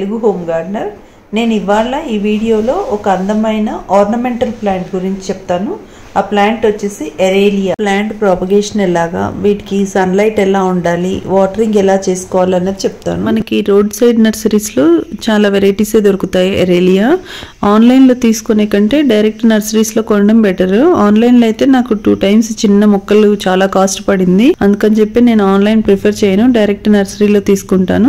Telugu home gardener. నేను ఇవాళ ఈ వీడియోలో ఒక అందమైన ఆర్నమెంటల్ ప్లాంట్ గురించి చెప్తాను. ఆ ప్లాంట్ వచ్చేసి ఎరేలియా. ప్లాంట్ ప్రాపగేషన్ ఎలాగా, వీటికి సన్లైట్ ఎలా ఉండాలి, వాటరింగ్ ఎలా చేసుకోవాలన్నది చెప్తాను. మనకి రోడ్ సైడ్ నర్సరీస్లో చాలా వెరైటీసే దొరుకుతాయి ఎరేలియా. ఆన్లైన్లో తీసుకునే కంటే డైరెక్ట్ నర్సరీస్లో కొనడం బెటర్. ఆన్లైన్లో అయితే నాకు 2 times చిన్న మొక్కలు చాలా కాస్ట్ పడింది. అందుకని చెప్పి నేను ఆన్లైన్ ప్రిఫర్ చేయను, డైరెక్ట్ నర్సరీలో తీసుకుంటాను.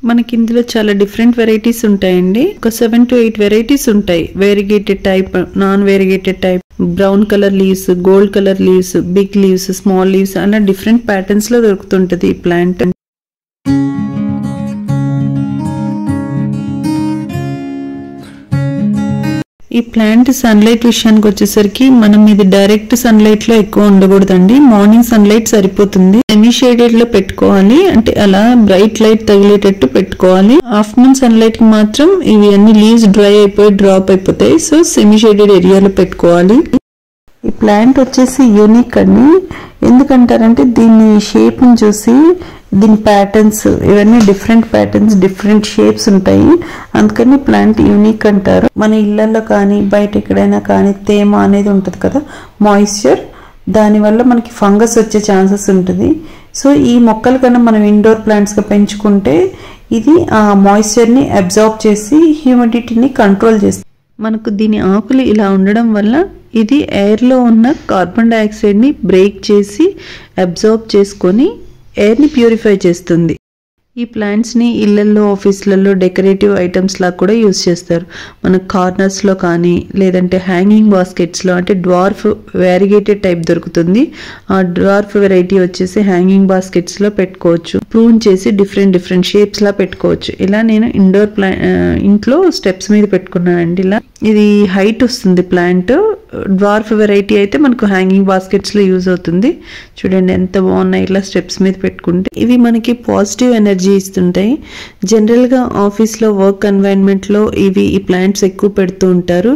మనకి ఇందులో చాలా డిఫరెంట్ వెరైటీస్ ఉంటాయండి. ఒక 7 to 8 వెరైటీస్ ఉంటాయి. Variegated type, non variegated type, brown colour leaves, gold colour leaves, big leaves, small leaves, అలా డిఫరెంట్ ప్యాటర్న్స్ లో దొరుకుతుంటది ఈ ప్లాంట్. ఈ ప్లాంట్ సన్లైట్ విషయానికి వచ్చేసరికి మనం ఇది డైరెక్ట్ సన్లైట్ లో ఎక్కువ ఉండకూడదండి. మార్నింగ్ సన్లైట్ సరిపోతుంది. సెమీ షేడెడ్ లో పెట్టుకోవాలి, అంటే అలా బ్రైట్ లైట్ తగిలేటట్టు పెట్టుకోవాలి. ఆఫ్టర్నూన్ సన్లైట్ కి మాత్రం ఇవి అన్ని లీవ్స్ డ్రై అయిపోయి డ్రాప్ అయిపోతాయి. సో సెమీ షేడెడ్ ఏరియాలో పెట్టుకోవాలి. ఈ ప్లాంట్ వచ్చేసి యూనిక్ అండి. ఎందుకంటారంటే దీని షేప్ ని చూసి, దీని ప్యాటర్న్స్ ఇవన్నీ డిఫరెంట్ ప్యాటర్న్స్, డిఫరెంట్ షేప్స్ ఉంటాయి. అందుకని ప్లాంట్ యూనిక్ అంటారు. మన ఇళ్లలో కానీ బయట ఎక్కడైనా కానీ తేమ అనేది ఉంటుంది కదా, మాయిశ్చర్, దానివల్ల మనకి ఫంగస్ వచ్చే ఛాన్సెస్ ఉంటుంది. సో ఈ మొక్కల కన్నా మనం ఇండోర్ ప్లాంట్స్గా పెంచుకుంటే ఇది ఆ మాయిశ్చర్ని అబ్జార్బ్ చేసి హ్యూమిడిటీని కంట్రోల్ చేస్తుంది. మనకు దీని ఆకులు ఇలా ఉండడం వల్ల ఇది ఎయిర్లో ఉన్న కార్బన్ డైఆక్సైడ్ని బ్రేక్ చేసి అబ్జార్బ్ చేసుకొని ఎయిర్ని ప్యూరిఫై చేస్తుంది. ఈ ప్లాంట్స్ని ఇళ్లల్లో, ఆఫీసులలో డెకరేటివ్ ఐటమ్స్ లాగా కూడా యూజ్ చేస్తారు. మన కార్నర్స్లో కానీ, లేదంటే హ్యాంగింగ్ బాస్కెట్స్లో, అంటే డ్వార్ఫ్ వేరిగేటెడ్ టైప్ దొరుకుతుంది. ఆ డ్వార్ఫ్ వెరైటీ వచ్చేసి హ్యాంగింగ్ బాస్కెట్స్లో పెట్టుకోవచ్చు. ప్రూన్ చేసి డిఫరెంట్ షేప్స్లా పెట్టుకోవచ్చు. ఇలా నేను ఇంట్లో స్టెప్స్ మీద పెట్టుకున్నానండి. ఇలా ఇది హైట్ వస్తుంది ప్లాంట్. డ్వార్ఫ్ వెరైటీ అయితే మనకు హ్యాంగింగ్ బాస్కెట్స్లో యూజ్ అవుతుంది. చూడండి ఎంత బాగున్నాయి ఇట్లా స్టెప్స్ మీద పెట్టుకుంటే. ఇవి మనకి పాజిటివ్ ఎనర్జీ ఇస్తుంటాయి. జనరల్గా ఆఫీస్లో, వర్క్ ఎన్వైరన్మెంట్లో ఈ ప్లాంట్స్ ఎక్కువ పెడుతూ ఉంటారు.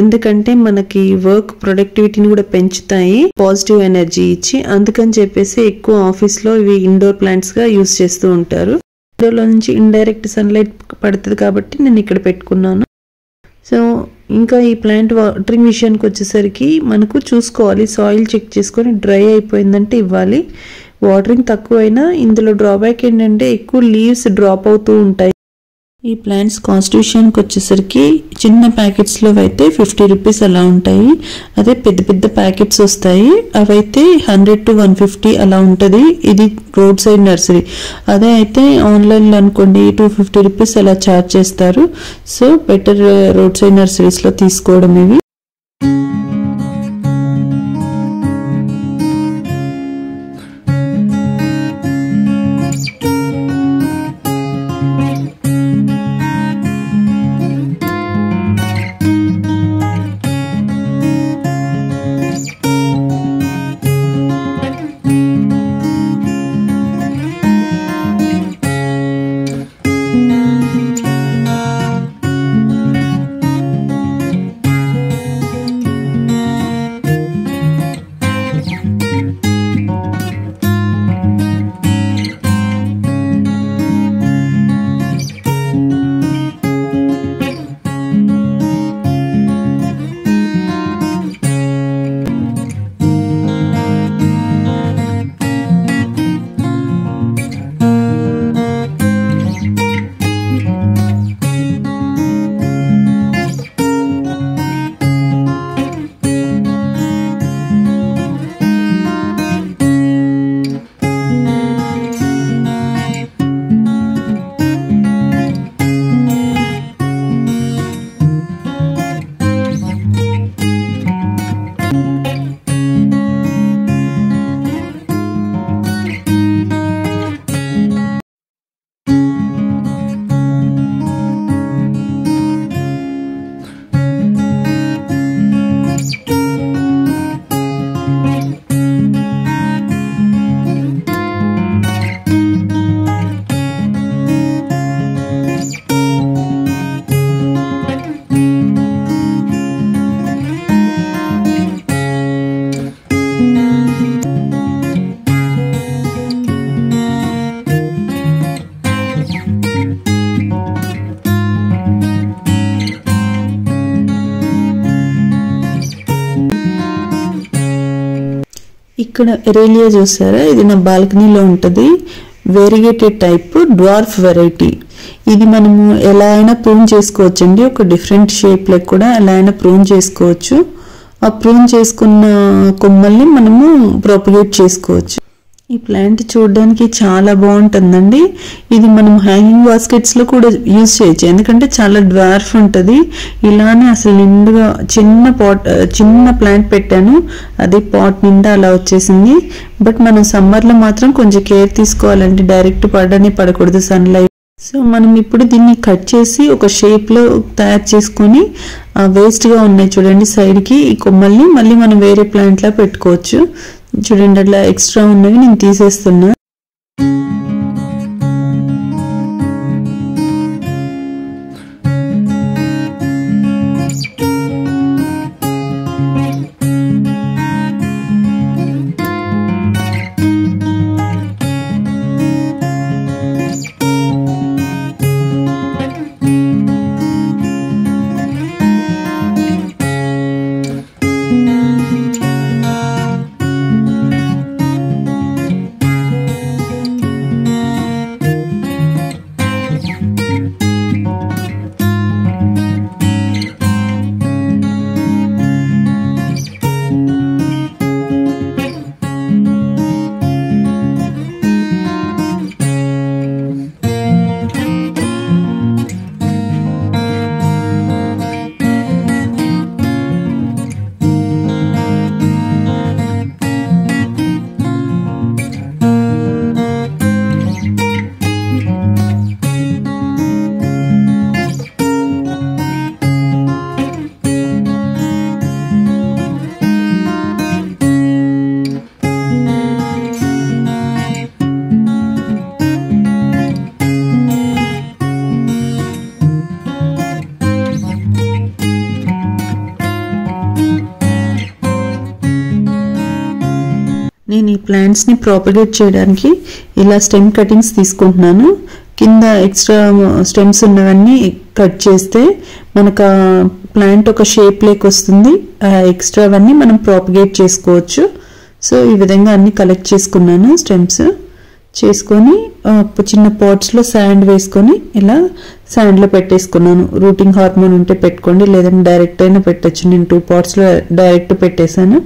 ఎందుకంటే మనకి వర్క్ ప్రొడక్టివిటీని కూడా పెంచుతాయి, పాజిటివ్ ఎనర్జీ ఇచ్చి. అందుకని చెప్పేసి ఎక్కువ ఆఫీస్లో ఇవి ఇండోర్ ప్లాంట్స్గా యూజ్ చేస్తూ ఉంటారు. ఇండోర్లో నుంచి ఇండైరెక్ట్ సన్లైట్ పడుతుంది కాబట్టి నేను ఇక్కడ పెట్టుకున్నాను. సో ఇంకా ఈ ప్లాంట్ వాటరింగ్ విషయానికి వచ్చేసరికి మనకు చూసుకోవాలి, సాయిల్ చెక్ చేసుకొని డ్రై అయిపోయిందంటే ఇవ్వాలి. వాటరింగ్ తక్కువైనా ఇందులో డ్రాబ్యాక్ ఏంటంటే ఎక్కువ లీవ్స్ డ్రాప్ అవుతూ ఉంటాయి. ఈ ప్లాంట్స్ కాస్ట్ విషయానికి వచ్చేసరికి చిన్న ప్యాకెట్స్లో అయితే 50 rupees అలా ఉంటాయి. అదే పెద్ద ప్యాకెట్స్ వస్తాయి, అవైతే 100 to 150 అలా ఉంటుంది. ఇది రోడ్ సైడ్ నర్సరీ. అదే అయితే ఆన్లైన్లో అనుకోండి 250 rupees అలా ఛార్జ్ చేస్తారు. సో బెటర్ రోడ్ సైడ్ నర్సరీస్లో తీసుకోవడం ఇవి. ఇక్కడ ఎరేలియా చూసారా, ఇది నా బాల్కనీలో ఉంటుంది. Variegated type dwarf variety. ఇది మనము ఎలా అయినా ప్రూన్ చేసుకోవచ్చు అండి. ఒక డిఫరెంట్ షేప్లో కూడా ఎలా అయినా ప్రూన్ చేసుకోవచ్చు. ఆ ప్రూన్ చేసుకున్న కొమ్మల్ని మనము ప్రొపగేట్ చేసుకోవచ్చు. ఈ ప్లాంట్ చూడడానికి చాలా బాగుంటుందండి. ఇది మనం హ్యాంగింగ్ బాస్కెట్స్లో కూడా యూజ్ చేయొచ్చు, ఎందుకంటే చాలా డ్వార్ఫ్ ఉంటుంది. ఇలానే అసలు నిండుగా చిన్న ప్లాంట్ పెట్టాను, అది పాట్ నిండా అలా వచ్చేసింది. బట్ మనం సమ్మర్లో మాత్రం కొంచెం కేర్ తీసుకోవాలండి, డైరెక్ట్ పడకూడదు సన్లైట్. సో మనం ఇప్పుడు దీన్ని కట్ చేసి ఒక షేప్లో తయారు చేసుకొని ఆ వేస్ట్గా ఉన్నాయి చూడండి సైడ్కి ఈ కొమ్మల్ని మళ్ళీ మనం వేరే ప్లాంట్లా పెట్టుకోవచ్చు. చూడండి అట్లా ఎక్స్ట్రా ఉన్నవి నేను తీసేస్తున్నా. నేను ఈ ప్లాంట్స్ని ప్రాపగేట్ చేయడానికి ఇలా స్టెమ్ కటింగ్స్ తీసుకుంటున్నాను. కింద ఎక్స్ట్రా స్టెమ్స్ ఉన్నవన్నీ కట్ చేస్తే మనకు ఆ ప్లాంట్ ఒక షేప్ లేక్ వస్తుంది. ఆ ఎక్స్ట్రావన్నీ మనం ప్రాపగేట్ చేసుకోవచ్చు. సో ఈ విధంగా అన్ని కలెక్ట్ చేసుకున్నాను స్టెమ్స్. చేసుకొని చిన్న పాట్స్లో శాండ్ వేసుకొని ఇలా శాండ్లో పెట్టేసుకున్నాను. రూటింగ్ హార్మోన్ ఉంటే పెట్టుకోండి, లేదంటే డైరెక్ట్ అయినా పెట్టచ్చు. నేను 2 పాట్స్లో డైరెక్ట్ పెట్టేశాను.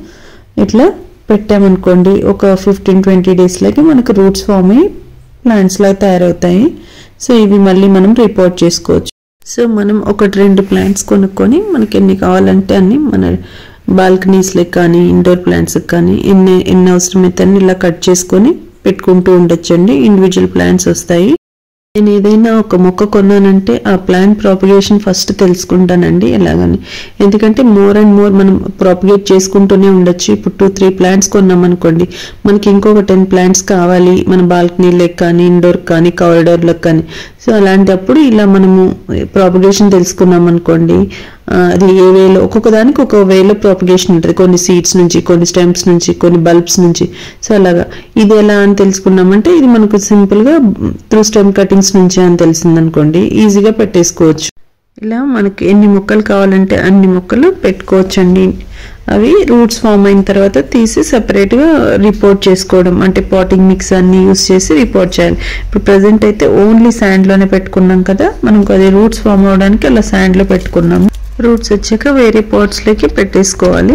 ఇట్లా పెట్టామనుకోండి ఒక 15-20 డేస్లోకి మనకు రూట్స్ ఫామ్ అయ్యి ప్లాంట్స్ లాగా తయారవుతాయి. సో ఇవి మళ్ళీ మనం రిపోర్ట్ చేసుకోవచ్చు. సో మనం 1-2 ప్లాంట్స్ కొనుక్కొని మనకి ఎన్ని కావాలంటే అన్ని మన బాల్కనీస్లకు కానీ ఇండోర్ ప్లాంట్స్కి కానీ ఎన్ని అవసరమైతే అన్ని ఇలా కట్ చేసుకొని పెట్టుకుంటూ ఉండొచ్చండి. ఇండివిజువల్ ప్లాంట్స్ వస్తాయి. నేను ఏదైనా ఒక మొక్క కొన్నానంటే ఆ ప్లాంట్ ప్రాపగేషన్ ఫస్ట్ తెలుసుకుంటానండి ఎలాగని. ఎందుకంటే మోర్ అండ్ మోర్ మనం ప్రాపగేట్ చేసుకుంటూనే ఉండొచ్చు. ఇప్పుడు 2-3 ప్లాంట్స్ కొన్నాం అనుకోండి, మనకి ఇంకొక 10 ప్లాంట్స్ కావాలి మన బాల్కనీలకు కానీ ఇండోర్ కానీ కారిడార్లకు కానీ. సో అలాంటప్పుడు ఇలా మనము ప్రాపగేషన్ తెలుసుకున్నాం అనుకోండి, అది ఏ వేలో ఒక్కొక్క దానికి ఒక వేలో ప్రాపగేషన్ ఉంటుంది. కొన్ని సీడ్స్ నుంచి, కొన్ని స్టెమ్స్ నుంచి, కొన్ని బల్బ్స్ నుంచి. సో అలాగా ఇది ఎలా అని తెలుసుకున్నామంటే ఇది మనకు సింపుల్గా త్రూ స్టెమ్ కటింగ్స్ నుంచి అని తెలిసిందనుకోండి, ఈజీగా పెట్టేసుకోవచ్చు. ఇలా మనకి ఎన్ని మొక్కలు కావాలంటే అన్ని మొక్కలు పెట్టుకోవచ్చండి. అవి రూట్స్ ఫామ్ అయిన తర్వాత తీసి సపరేట్గా రిపోర్ట్ చేసుకోవడం, అంటే పాటింగ్ మిక్స్ అన్ని యూస్ చేసి రిపోర్ట్ చేయాలి. ఇప్పుడు ప్రజెంట్ అయితే ఓన్లీ శాండ్లోనే పెట్టుకున్నాం కదా, మనకు అది రూట్స్ ఫామ్ అవడానికి అలా శాండ్లో పెట్టుకున్నాము. రూట్స్ వచ్చాక వేరే పాట్స్లోకి పెట్టేసుకోవాలి.